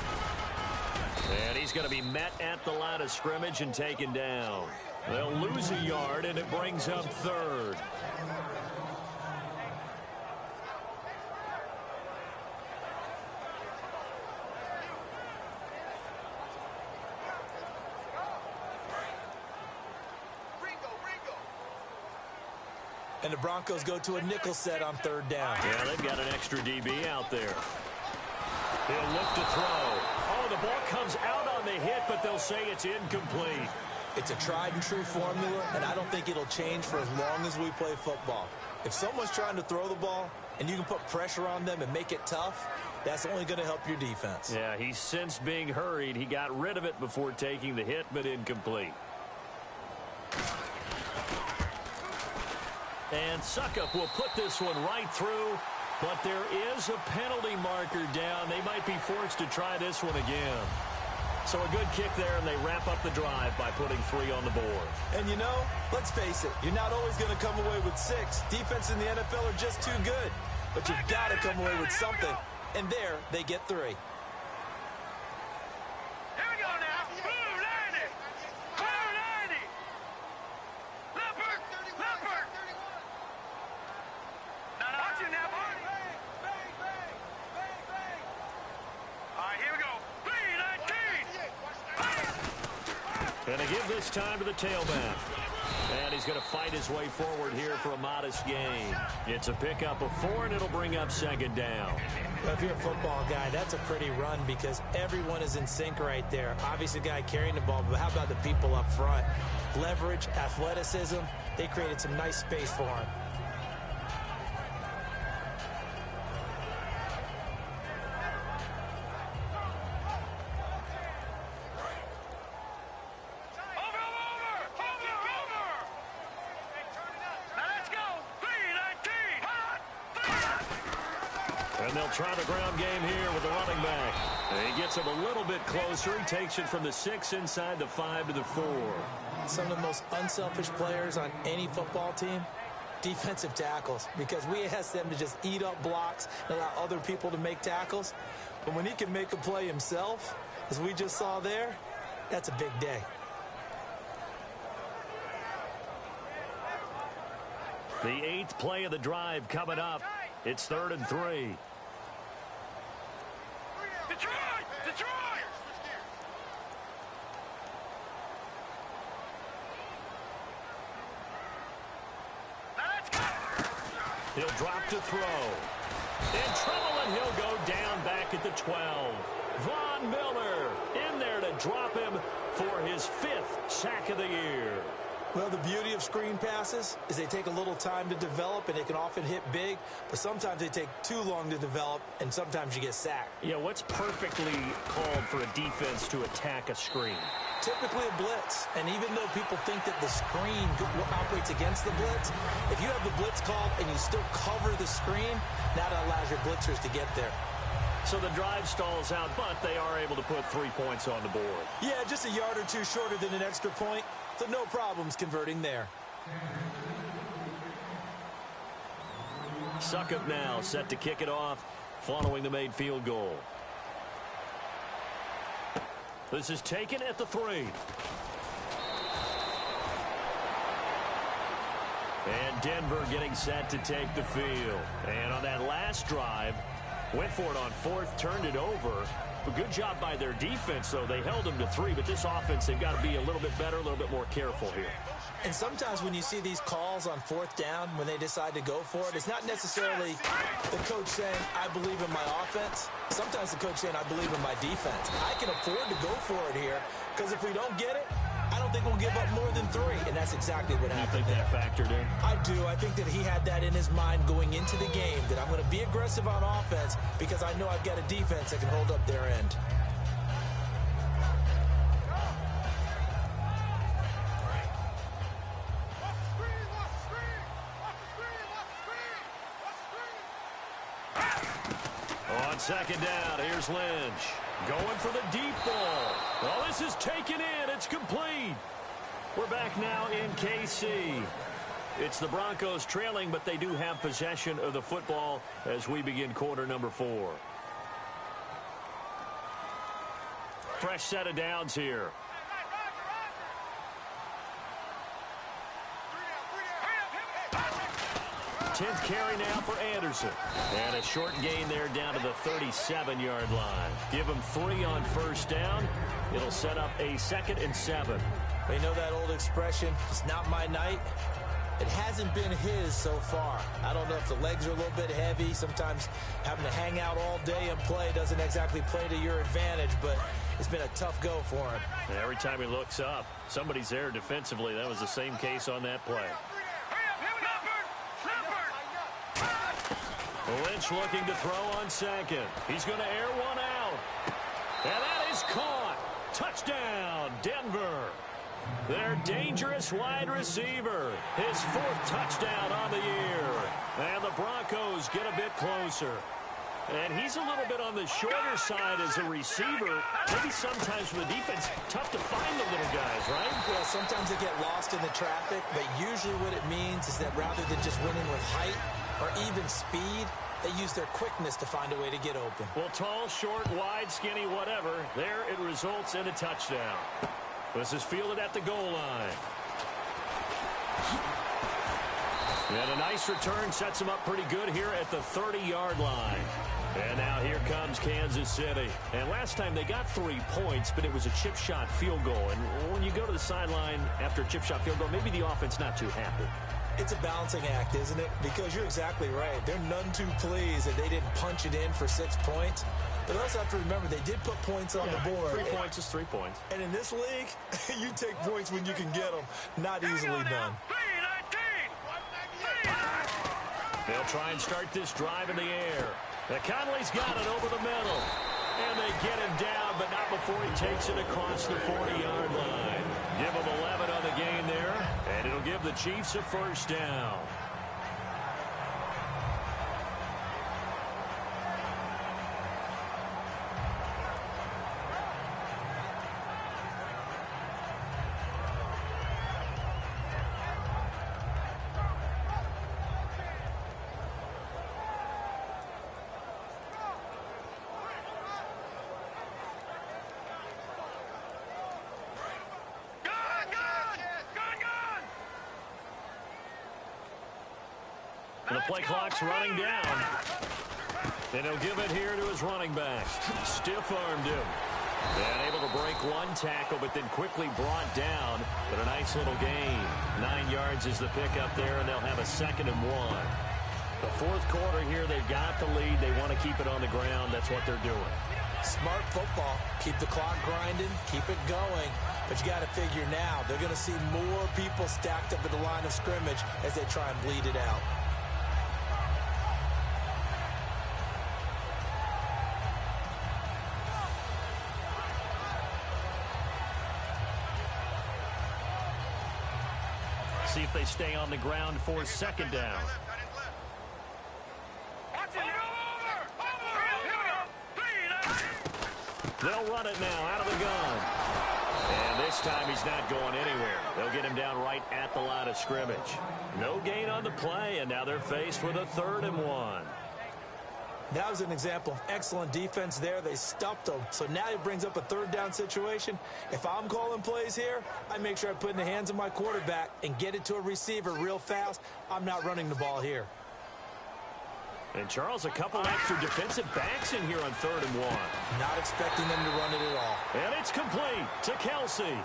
And he's going to be met at the line of scrimmage and taken down. They'll lose a yard, and it brings up 3rd.
And the Broncos go to a nickel set on 3rd down.
Yeah, they've got an extra DB out there. He'll look to throw. Oh, the ball comes out on the hit, but they'll say it's incomplete.
It's a tried-and-true formula, and I don't think it'll change for as long as we play football. If someone's trying to throw the ball and you can put pressure on them and make it tough, that's only going to help your defense.
Yeah, he's since being hurried. He got rid of it before taking the hit, but incomplete. And Suckup will put this one right through, but there is a penalty marker down. They might be forced to try this one again. So a good kick there, and they wrap up the drive by putting 3 on the board.
And you know, let's face it, you're not always going to come away with 6. Defense in the NFL are just too good. But you've got to come away with something. And there, they get 3.
Here we go now. Blue 90. Blue 90. Leopard. Leopard. Now, watch it now, boy. Bang, bang, bang, bang. All right, here we go.
And they give this time to the tailback. And he's going to fight his way forward here for a modest gain. It's a pickup of 4, and it'll bring up 2nd down.
Well, if you're a football guy, that's a pretty run because everyone is in sync right there. Obviously, the guy carrying the ball, but how about the people up front? Leverage, athleticism, they created some nice space for him.
And they'll try the ground game here with the running back. And he gets him a little bit closer. He takes it from the 6 inside the 5 to the 4.
Some of the most unselfish players on any football team, defensive tackles, because we ask them to just eat up blocks and allow other people to make tackles. But when he can make a play himself, as we just saw there, that's a big day.
The 8th play of the drive coming up. It's 3rd and 3.
Detroit! Detroit! Let's go!
He'll drop to throw. In trouble, and he'll go down back at the 12. Von Miller in there to drop him for his 5th sack of the year.
Well, the beauty of screen passes is they take a little time to develop, and they can often hit big, but sometimes they take too long to develop, and sometimes you get sacked.
Yeah, what's perfectly called for a defense to attack a screen?
Typically a blitz, and even though people think that the screen operates against the blitz, if you have the blitz called and you still cover the screen, that allows your blitzers to get there.
So the drive stalls out, but they are able to put 3 points on the board.
Yeah, just a yard or two shorter than an extra point, so no problems converting there.
Succop now set to kick it off following the made field goal. This is taken at the 3. And Denver getting set to take the field. And on that last drive, went for it on 4th, turned it over. A good job by their defense, though. They held them to 3, but this offense, they've got to be a little bit better, a little bit more careful here.
And sometimes when you see these calls on 4th down, when they decide to go for it, it's not necessarily the coach saying, I believe in my offense. Sometimes the coach saying, I believe in my defense. I can afford to go for it here, because if we don't get it, I don't think we'll give up more than 3, and that's exactly what happened.
You think that factored in?
I do. I think that he had that in his mind going into the game, that I'm going to be aggressive on offense because I know I've got a defense that can hold up their end.
On 2nd down, here's Lynch. Going for the deep ball. Well, this is taken in. It's complete. We're back now in KC. It's the Broncos trailing, but they do have possession of the football as we begin quarter number 4. Fresh set of downs here. 10th carry now for Anderson. And a short gain there down to the 37-yard line. Give him 3 on 1st down. It'll set up a 2nd and 7.
You know that old expression, it's not my night? It hasn't been his so far. I don't know if the legs are a little bit heavy. Sometimes having to hang out all day and play doesn't exactly play to your advantage, but it's been a tough go for him.
And every time he looks up, somebody's there defensively. That was the same case on that play. Lynch looking to throw on 2nd. He's going to air one out. And that is caught. Touchdown, Denver. Their dangerous wide receiver. His 4th touchdown on the year. And the Broncos get a bit closer. And he's a little bit on the shorter side as a receiver. Maybe sometimes for the defense, tough to find the little guys, right?
Well, sometimes they get lost in the traffic, but usually what it means is that rather than just winning with height or even speed, they use their quickness to find a way to get open.
Well, tall, short, wide, skinny, whatever. There it results in a touchdown. This is fielded at the goal line. And a nice return sets him up pretty good here at the 30-yard line. And now here comes Kansas City. And last time they got 3 points, but it was a chip shot field goal. And when you go to the sideline after a chip shot field goal, maybe the offense not too happy.
It's a balancing act, isn't it? Because you're exactly right. They're none too pleased that they didn't punch it in for 6 points. But also have to remember, they did put points on the board.
3 points is 3 points.
And in this league, you take points when you can get them. Not easily done.
They'll try and start this drive in the air. Now Conley's got it over the middle. And they get him down, but not before he takes it across the 40-yard line. Give him 11 on the gain there, and it'll give the Chiefs a 1st down. And the play clock's running down. And he'll give it here to his running back. Stiff-armed him. And able to break 1 tackle, but then quickly brought down. But a nice little gain. 9 yards is the pickup there, and they'll have a 2nd and 1. The 4th quarter here, they've got the lead. They want to keep it on the ground. That's what they're doing.
Smart football. Keep the clock grinding. Keep it going. But you got to figure now, they're going to see more people stacked up at the line of scrimmage as they try and bleed it out.
See if they stay on the ground for second down. They'll run it now out of the gun. And this time he's not going anywhere. They'll get him down right at the line of scrimmage. No gain on the play, and now they're faced with a 3rd and 1.
That was an example of excellent defense there. They stuffed him. So now he brings up a 3rd down situation. If I'm calling plays here, I make sure I put it in the hands of my quarterback and get it to a receiver real fast. I'm not running the ball here.
And, Charles, a couple extra defensive backs in here on 3rd and 1.
Not expecting them to run it at all.
And it's complete to Kelsey.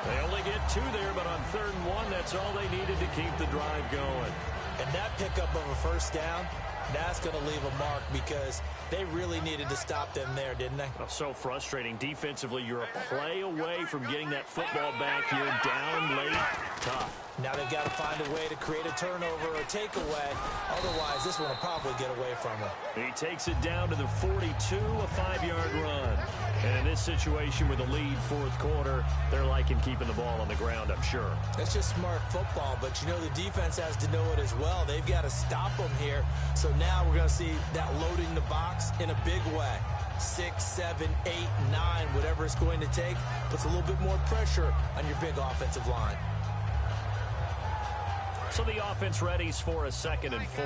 They only get 2 there, but on 3rd and 1, that's all they needed to keep the drive going.
And that pickup of a 1st down, that's going to leave a mark because they really needed to stop them there, didn't they?
Oh, so frustrating. Defensively, you're a play away from getting that football back here down late. Tough.
Now they've got to find a way to create a turnover or takeaway. Otherwise, this one will probably get away from him.
He takes it down to the 42, a 5-yard run. And in this situation with a lead 4th quarter, they're liking keeping the ball on the ground, I'm sure.
That's just smart football, but you know the defense has to know it as well. They've got to stop them here. So now we're going to see that loading the box in a big way. 6, 7, 8, 9, whatever it's going to take, puts a little bit more pressure on your big offensive line.
So the offense readies for a 2nd and 4.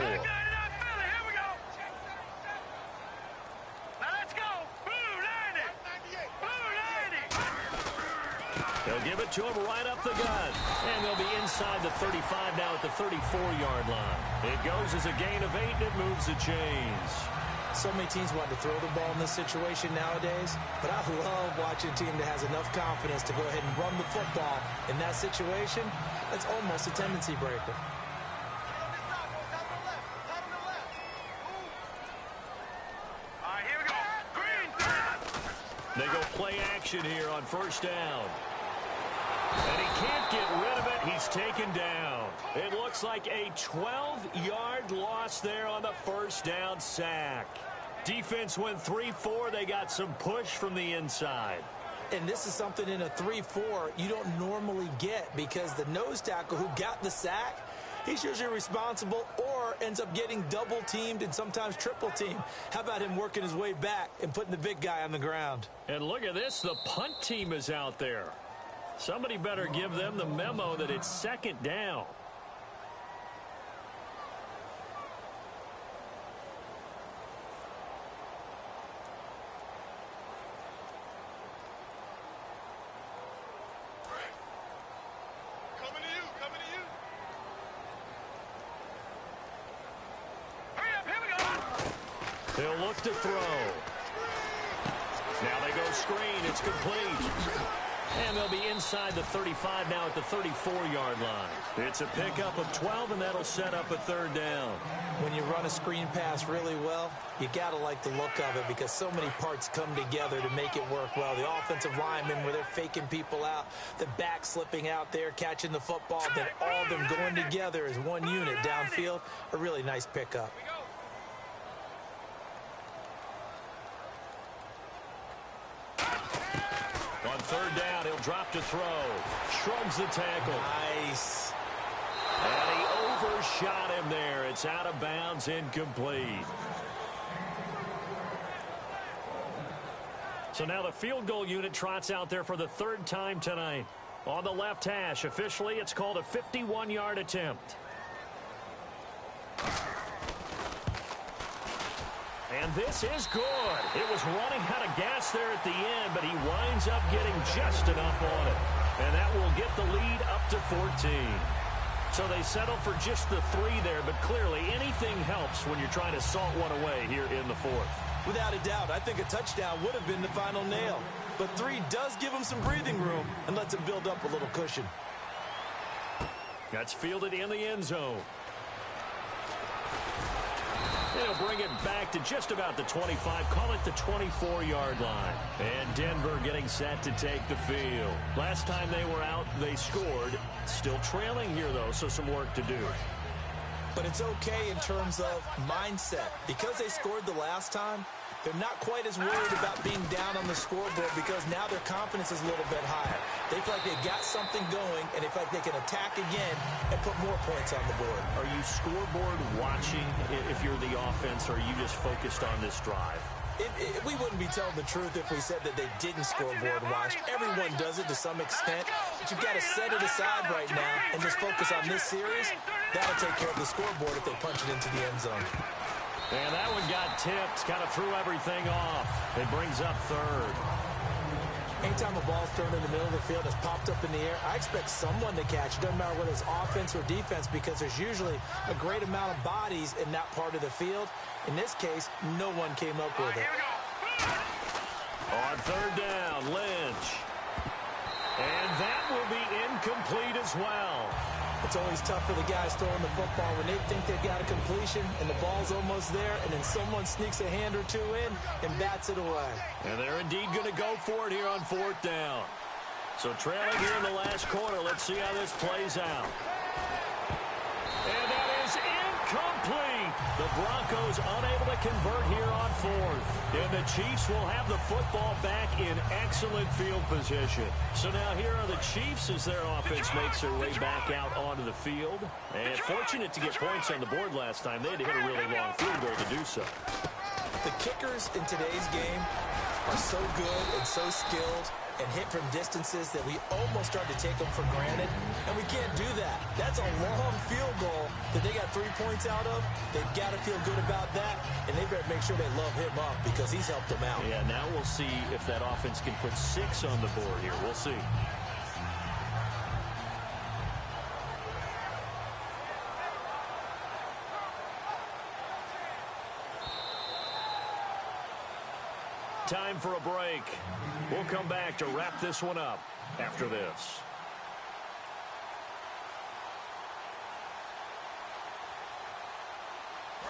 They'll give it to him right up the gut. And they'll be inside the 35 now at the 34-yard line. It goes as a gain of 8, and it moves the chains.
So many teams want to throw the ball in this situation nowadays, but I love watching a team that has enough confidence to go ahead and run the football. In that situation, that's almost a tendency breaker.
They go play action here on 1st down. And he can't get rid of it. He's taken down. It looks like a 12-yard loss there on the 1st down sack. Defense went 3-4. They got some push from the inside.
And this is something in a 3-4 you don't normally get because the nose tackle who got the sack, he's usually responsible or ends up getting double-teamed and sometimes triple-teamed. How about him working his way back and putting the big guy on the ground?
And look at this. The punt team is out there. Somebody better give them the memo that it's 2nd down. They'll look to throw. Now they go screen. It's complete. And they'll be inside the 35 now at the 34-yard line. It's a pickup of 12, and that'll set up a 3rd down.
When you run a screen pass really well, you got to like the look of it because so many parts come together to make it work well. The offensive linemen where they're faking people out, the back slipping out there, catching the football, then all of them going together as one unit downfield. A really nice pickup.
On 3rd down, he'll drop to throw. Shrugs the tackle.
Nice.
And he overshot him there. It's out of bounds, incomplete. So now the field goal unit trots out there for the 3rd time tonight. On the left hash, officially it's called a 51-yard attempt. And this is good. It was running out of gas there at the end, but he winds up getting just enough on it. And that will get the lead up to 14. So they settle for just the 3 there, but clearly anything helps when you're trying to salt one away here in the 4th.
Without a doubt, I think a touchdown would have been the final nail. But 3 does give him some breathing room and lets him build up a little cushion.
That's fielded in the end zone. they'll bring it back to just about the 25, call it the 24-yard line. And Denver getting set to take the field. Last time they were out, they scored. Still trailing here, though, so some work to do.
But it's okay in terms of mindset. Because they scored the last time, they're not quite as worried about being down on the scoreboard because now their confidence is a little bit higher. They feel like they've got something going, and they feel like they can attack again and put more points on the board.
Are you scoreboard watching if you're the offense, or are you just focused on this drive?
We wouldn't be telling the truth if we said that they didn't scoreboard watch. Everyone does it to some extent, but you've got to set it aside right now and just focus on this series. That'll take care of the scoreboard if they punch it into the end zone.
And that one got tipped, kind of threw everything off. It brings up third.
Anytime a ball's thrown in the middle of the field, it's popped up in the air, I expect someone to catch. It doesn't matter whether it's offense or defense because there's usually a great amount of bodies in that part of the field. In this case, no one came up with it.
On third down, Lynch. And that will be incomplete as well.
It's always tough for the guys throwing the football when they think they've got a completion and the ball's almost there, and then someone sneaks a hand or two in and bats it away.
And they're indeed going to go for it here on fourth down. So trailing here in the last quarter, let's see how this plays out. And that is incomplete. The Broncos unable to convert here on fourth. And the Chiefs will have the football back in excellent field position. So now here are the Chiefs as their offense makes their way back out onto the field. And fortunate to get points on the board last time. They had to hit a really long field goal to do so.
The kickers in today's game are so good and so skilled and hit from distances that we almost start to take them for granted, and we can't do that. That's a long field goal that they got 3 points out of. They've got to feel good about that, and they better make sure they love him up because he's helped them out.
Yeah, now we'll see if that offense can put 6 on the board here. We'll see. Time for a break. We'll come back to wrap this one up after this.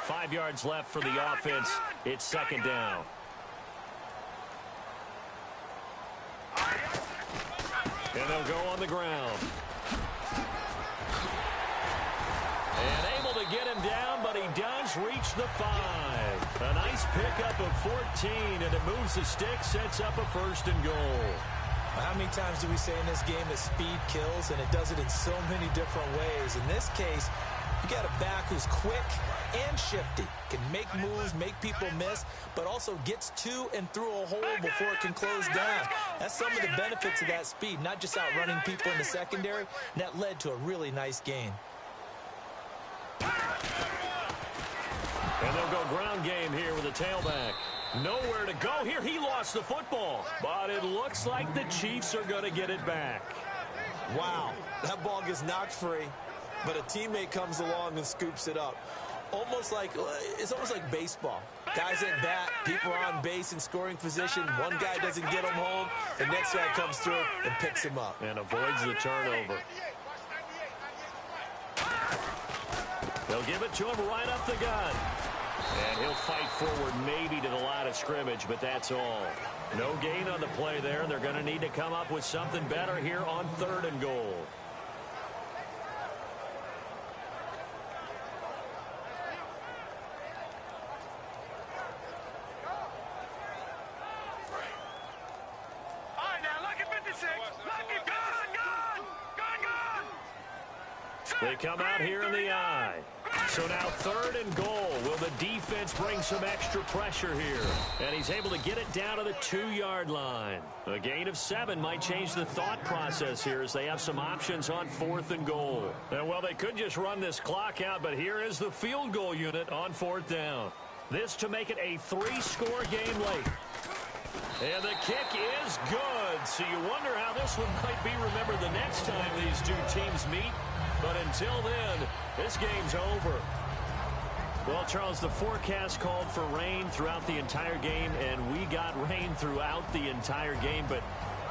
Five yards left for the offense. It's second down. And they'll go on the ground. And able to get him down, but he does reach the 5. A nice pickup of 14, and it moves the stick, sets up a first and goal.
How many times do we say in this game that speed kills, and it does it in so many different ways? In this case, you got a back who's quick and shifty, can make moves, make people miss, but also gets to and through a hole before it can close down. That's some of the benefits of that speed, not just outrunning people in the secondary, and that led to a really nice gain.
And they'll go ground game here with a tailback. Nowhere to go here. He lost the football. But it looks like the Chiefs are going to get it back.
Wow, that ball gets knocked free, but a teammate comes along and scoops it up. It's almost like baseball. Guys at bat, people are on base in scoring position. One guy doesn't get him home. The next guy comes through and picks him up.
And avoids the turnover. They'll give it to him right up the gut. And he'll fight forward maybe to the line of scrimmage, but that's all. No gain on the play there. They're going to need to come up with something better here on third and goal. They come out here in the eye. So now third and goal. Will the defense bring some extra pressure here? And he's able to get it down to the 2-yard line. A gain of 7 might change the thought process here as they have some options on fourth and goal. And well, they could just run this clock out, but here is the field goal unit on fourth down. This to make it a 3-score game late. And the kick is good. So you wonder how this one might be remembered the next time these two teams meet. But until then, this game's over. Well, Charles, the forecast called for rain throughout the entire game, and we got rain throughout the entire game. But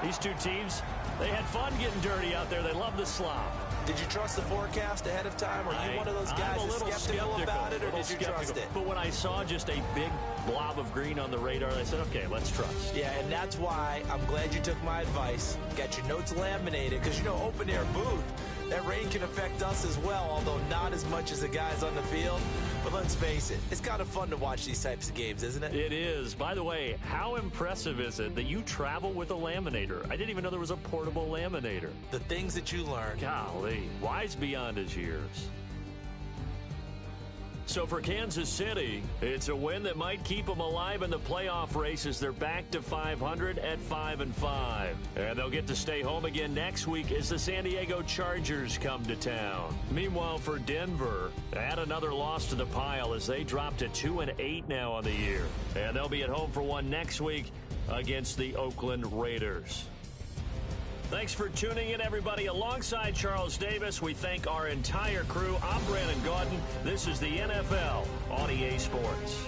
These two teams, they had fun getting dirty out there. They love the slop.
Did you trust the forecast ahead of time? Were you one of those guys
I'm a little
skeptical about it, or did you trust it?
But when I saw just a big blob of green on the radar, I said, okay, let's trust.
Yeah, and that's why I'm glad you took my advice. Got your notes laminated, because, you know, open-air booth, that rain can affect us as well, although not as much as the guys on the field. But let's face it, it's kind of fun to watch these types of games, isn't it?
It is. By the way, how impressive is it that you travel with a laminator? I didn't even know there was a portable laminator.
The things that you learn.
Golly, wise beyond his years. So for Kansas City, it's a win that might keep them alive in the playoff race as they're back to 500 at 5-5. And they'll get to stay home again next week as the San Diego Chargers come to town. Meanwhile, for Denver, add another loss to the pile as they drop to 2-8 now on the year. And they'll be at home for one next week against the Oakland Raiders. Thanks for tuning in, everybody. Alongside Charles Davis, we thank our entire crew. I'm Brandon Gaudin. This is the NFL on EA Sports.